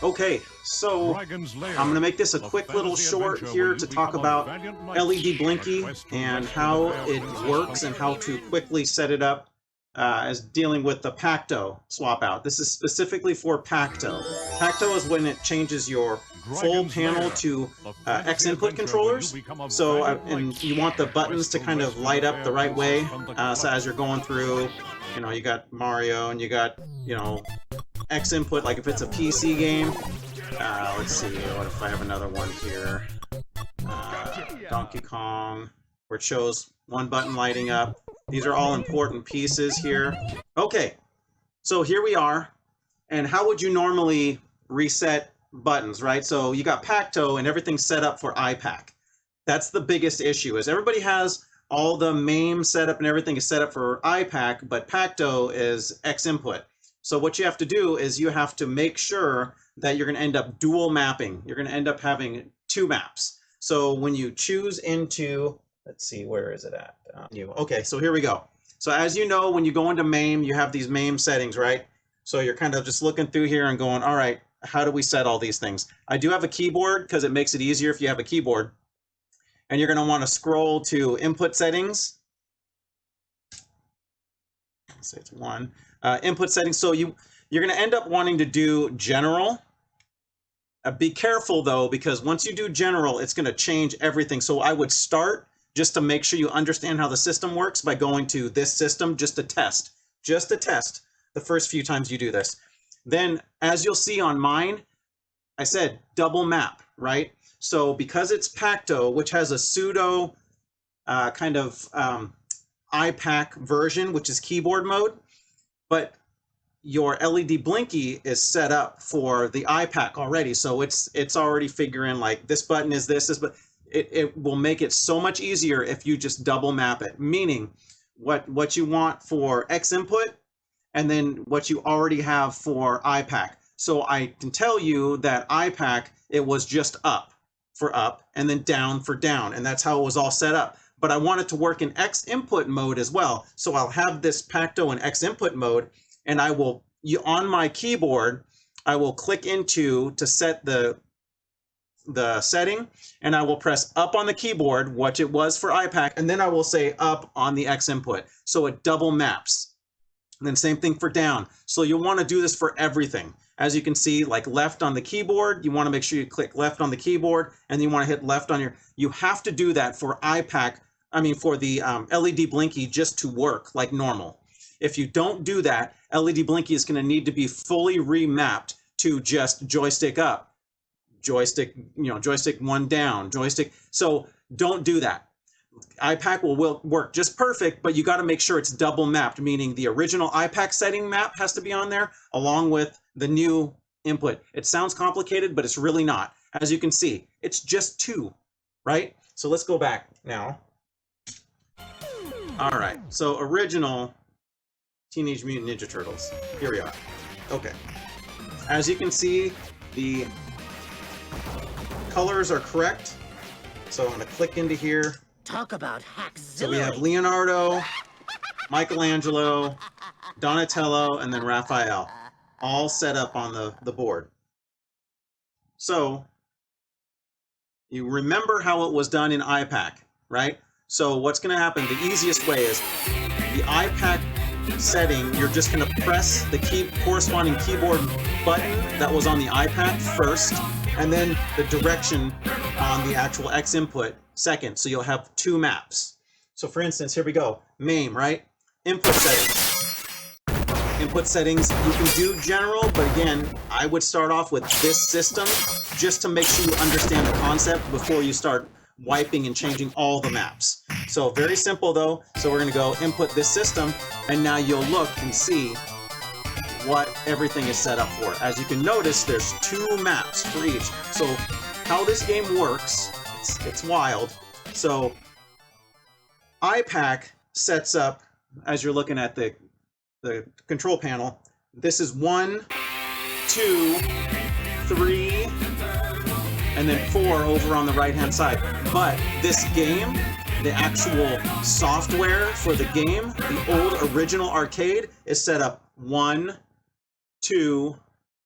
Okay, so I'm going to make this a quick little short here to talk about LED Blinky and how it works and how to quickly set it up as dealing with the Pacto swap out. This is specifically for Pacto. Pacto is when it changes your full panel to Xinput controllers. So, and you want the buttons to kind of light up the right way. So as you're going through, you know, you got Mario and you got, you know, Xinput, like if it's a PC game. Let's see, what if I have another one here? Donkey Kong, where it shows one button lighting up. These are all important pieces here. Okay, so here we are. And how would you normally reset buttons, right? So you got Pacto and everything's set up for Ipac. That's the biggest issue, is everybody has all the MAME setup and everything is set up for Ipac, but Pacto is Xinput. So what you have to do is you have to make sure that you're going to end up dual mapping. You're going to end up having two maps. So when you choose into, let's see, where is it at? Okay, so here we go. So as you know, when you go into MAME, you have these MAME settings, right? So you're kind of just looking through here and going, all right, how do we set all these things? I do have a keyboard because it makes it easier if you have a keyboard. And you're going to want to scroll to input settings. Let's say it's one. Input settings. So you're going to end up wanting to do general. Be careful though, because once you do general, it's going to change everything. So I would start just to make sure you understand how the system works by going to this system just to test the first few times you do this. Then as you'll see on mine, I said double map, right? So because it's Pacto, which has a pseudo kind of Ipac version, which is keyboard mode, but your LED Blinky is set up for the Ipac already. So it's already figuring like this button is this, but it will make it so much easier if you just double map it, meaning what you want for Xinput and then what you already have for Ipac. So I can tell you that Ipac, it was just up for up and then down for down, and that's how it was all set up. But I want it to work in Xinput mode as well. So I'll have this Pacto in Xinput mode, and I will, on my keyboard, I will click into to set the setting, and I will press up on the keyboard, what it was for Ipac, and then I will say up on the Xinput. So it double maps. And then same thing for down. So you'll want to do this for everything. As you can see, like left on the keyboard, you want to make sure you click left on the keyboard, and you want to hit left on your, you have to do that for Ipac, I mean for the LED Blinky just to work like normal. If you don't do that, LED Blinky is going to need to be fully remapped to just joystick up, joystick, you know, joystick one down, joystick. So don't do that. Ipac will work just perfect, but you got to make sure it's double mapped, meaning the original Ipac setting map has to be on there along with the new input. It sounds complicated, but it's really not. As you can see, it's just two, right? So let's go back now. All right, so original Teenage Mutant Ninja Turtles. Here we are. Okay. As you can see, the colors are correct. So I'm going to click into here. Talk about hacks. So we have Leonardo, Michelangelo, Donatello, and then Raphael, all set up on the board. So you remember how it was done in Ipac, right? So what's going to happen, the easiest way is the Ipac setting, you're just going to press the corresponding keyboard button that was on the Ipac first, and then the direction on the actual Xinput second. So you'll have two maps. So for instance, here we go. MAME, right? Input settings. Input settings, you can do general, but again, I would start off with this system just to make sure you understand the concept before you start wiping and changing all the maps. So very simple though. So we're going to go input this system, and now you'll look and see what everything is set up for. As you can notice, there's two maps for each. So how this game works, it's wild. So Ipac sets up, as you're looking at the control panel, this is 1, 2, 3, and then 4 over on the right hand side. But this game, the actual software for the game, the old original arcade, is set up 1, 2,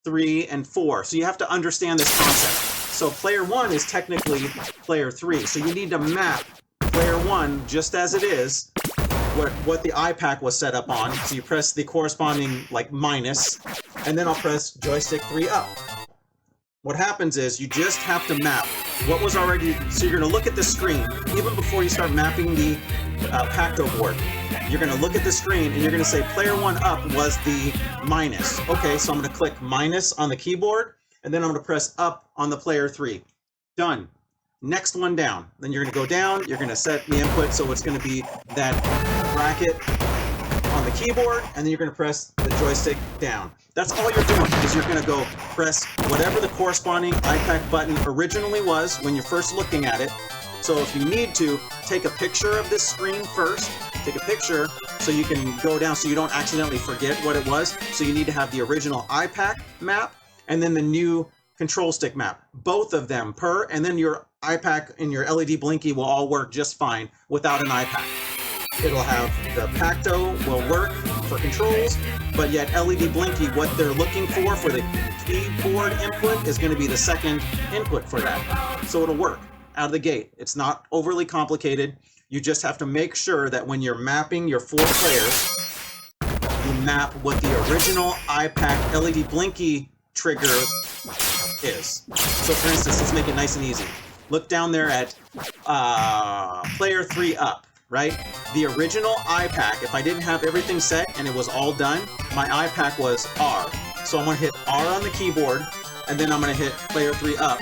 3, and 4. So you have to understand this concept. So player 1 is technically player 3. So you need to map player 1 just as it is, what the iPac was set up on. So you press the corresponding like minus, and then I'll press joystick 3 up. What happens is you just have to map what was already, so you're going to look at the screen, even before you start mapping the Pacto board. You're going to look at the screen and you're going to say player 1 up was the minus. Okay, so I'm going to click minus on the keyboard, and then I'm going to press up on the player 3. Done. Next one down. Then you're going to go down, you're going to set the input, so it's going to be that bracket on the keyboard, and then you're going to press the joystick down. That's all you're doing, is you're going to go press whatever the corresponding iPac button originally was when you're first looking at it. So if you need to, take a picture of this screen first, take a picture so you can go down so you don't accidentally forget what it was. So you need to have the original iPac map and then the new control stick map. Both of them per, and then your iPac and your LED Blinky will all work just fine without an iPac. It'll have the Pacto will work for controls, but yet LED Blinky, what they're looking for the keyboard input is going to be the second input for that. So it'll work out of the gate. It's not overly complicated. You just have to make sure that when you're mapping your 4 players, you map what the original iPac LED Blinky trigger is. So for instance, let's make it nice and easy. Look down there at player 3 up. Right? The original iPac, if I didn't have everything set and it was all done, my iPac was R. So I'm going to hit R on the keyboard, and then I'm going to hit player 3 up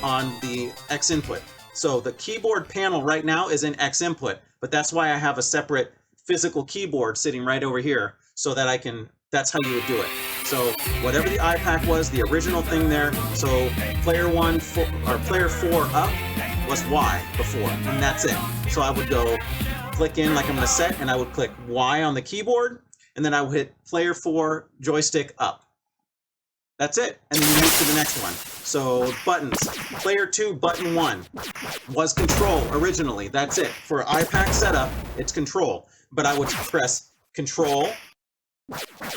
on the X input. So the keyboard panel right now is in X input, but that's why I have a separate physical keyboard sitting right over here so that I can, that's how you would do it. So whatever the iPac was, the original thing there, so player 4 up was Y before, and that's it. So I would go click in like I'm going to set, and I would click Y on the keyboard, and then I would hit player 4 joystick up. That's it, and then you move to the next one. So buttons, player 2 button 1 was control originally. That's it. For iPac setup, it's control, but I would press control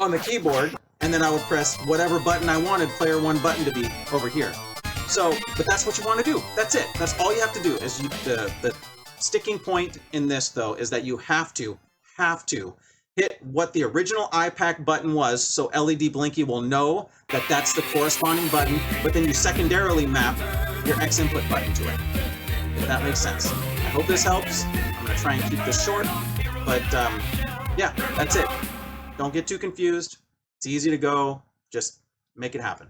on the keyboard, and then I would press whatever button I wanted player 1 button to be over here. So, but that's what you want to do. That's it. That's all you have to do. Is the sticking point in this, though, is that you have to hit what the original iPac button was, so LED Blinky will know that that's the corresponding button, but then you secondarily map your X input button to it, if that makes sense. I hope this helps. I'm going to try and keep this short, but yeah, that's it. Don't get too confused. It's easy to go. Just make it happen.